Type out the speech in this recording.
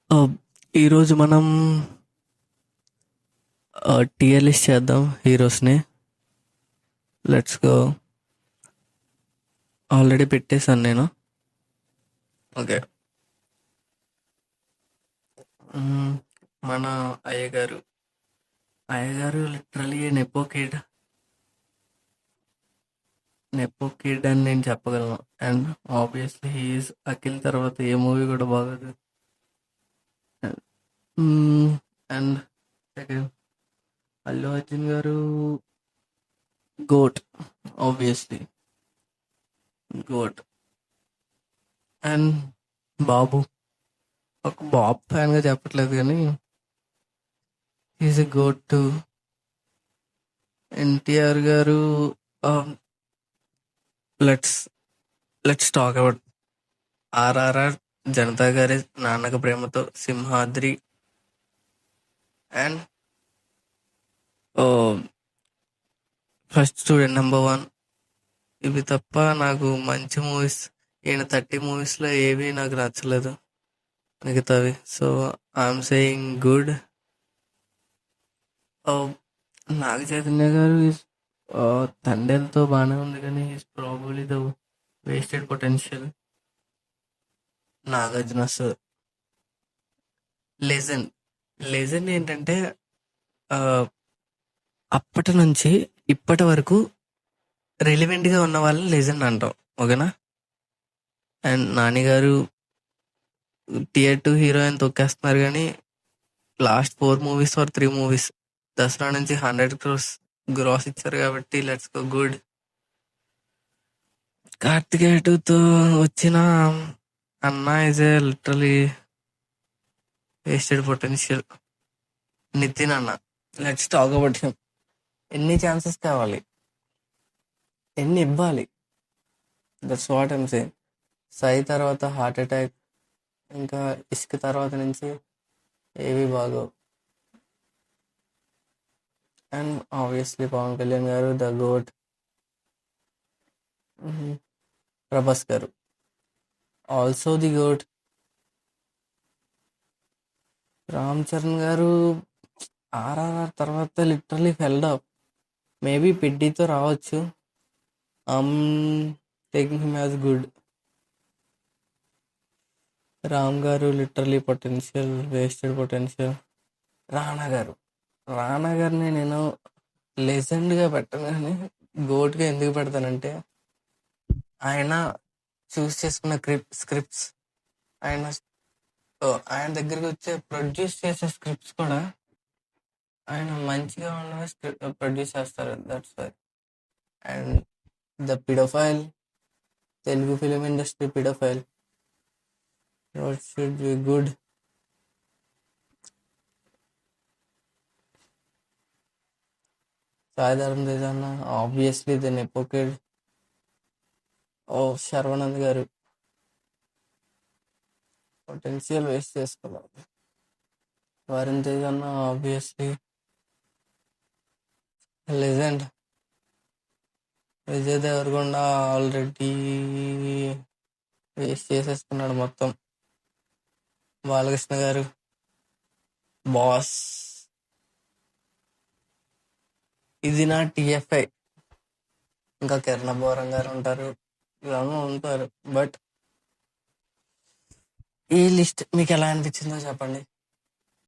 ఆహ్, ఈరోజు మనం టియర్ లిస్ట్ చేద్దాం హీరోస్‌ని. Let's go. ఆల్రెడీ పెట్టేసాను నేను. ఓకే. హ్మ్. మన అయ్యగారు. అయ్యగారు literally nepo kid. Nepo kid అని నేను చెప్పగలను. And obviously he is Akhil తర్వాత ఏ మూవీ కూడా బాగోదు. హ్మ్. అండ్ సెకండ్ అల్లు అర్జున్ గారు goat. Obviously goat. And Babu. ఒక బాబు ఫ్యాన్‌గా చెప్పట్లేదు గానీ he is a goat too. NTR గారు. Let's let's talk about RRR, Janatha గారి Nannaku Prematho, Simhadri and first student number one. ఇవి తప్ప నాకు మంచి మూవీస్ ఈయన 30 మూవీస్లో ఏవి నాకు నచ్చలేదు మిగతావి. So I'm saying good. Naga Chaitanya గారు తండ్రితో బాగానే ఉంది కానీ is probably the wasted potential. Nagarjuna sir legend. Legend ఏంటంటే ఆ, అప్పటి నుంచి ఇప్పటి వరకు రిలివెంట్గా ఉన్న వాళ్ళని లెజెండ్ అంటాం. ఓకేనా. అండ్ నాని గారు టియర్ 2 హీరోయిన్ తొక్కేస్తున్నారు కానీ last 4 movies or 3 movies Dasara నుంచి 100 క్రోర్స్ గ్రాస్ ఇచ్చారు కాబట్టి లెట్స్ గో గుడ్. కార్తికేయ 2తో వచ్చిన అన్న is a literally wasted potential. Nithin అన్న, లెట్స్ టాక్ అబౌట్ హిమ్. ఎన్ని ఛాన్సెస్ కావాలి, ఎన్ని ఇవ్వాలి? That's what I'm saying. Sai తర్వాత హార్ట్ అటాక్, ఇంకా ఇష్క్ తర్వాత నుంచి ఏవి బాగోవు. అండ్ ఆబ్వియస్లీ పవన్ కళ్యాణ్ గారు ద గోట్. ప్రభాస్ గారు also the goat. Ram Charan గారు ఆర్ఆర్ఆర్ తర్వాత లిటరలీ ఫెల్డ్ అప్. మేబీ పెడ్డీతో రావచ్చు. Taking him as good. Ram గారు literally potential, wasted potential. Rana గారిని నేను లెజెండ్గా పెట్టను కానీ గోట్గా ఎందుకు పెడతానంటే ఆయన చూస్ చేసుకున్న స్క్రిప్ట్స్, ఆయన ఆయన దగ్గరికి వచ్చే ప్రొడ్యూస్ చేసే స్క్రిప్ట్స్ కూడా ఆయన మంచిగా ఉన్నవి స్క్రిప్ట్ ప్రొడ్యూస్ చేస్తారు. That's why. And the paedophile, Telugu film industry paedophile, should be good. Saidharam Tej అన్న ఆబ్వియస్లీ ద నెపోకిడ్. శర్వానంద్ గారు పొటెన్షియల్ వేస్ట్ చేసుకున్నారు. వరుణ్ తేజ్ అన్న obviously legend. Vijay Deverakonda already waste చేసేసుకున్నాడు మొత్తం. బాలకృష్ణ గారు బాస్. ఇది నా టిఎఫ్ఐ. ఇంకా కిరణ్ బోరం గారు ఉంటారు, ఇవన్నీ ఉంటారు. బట్ ఈ లిస్ట్ మీకు ఎలా అనిపించిందో చెప్పండి.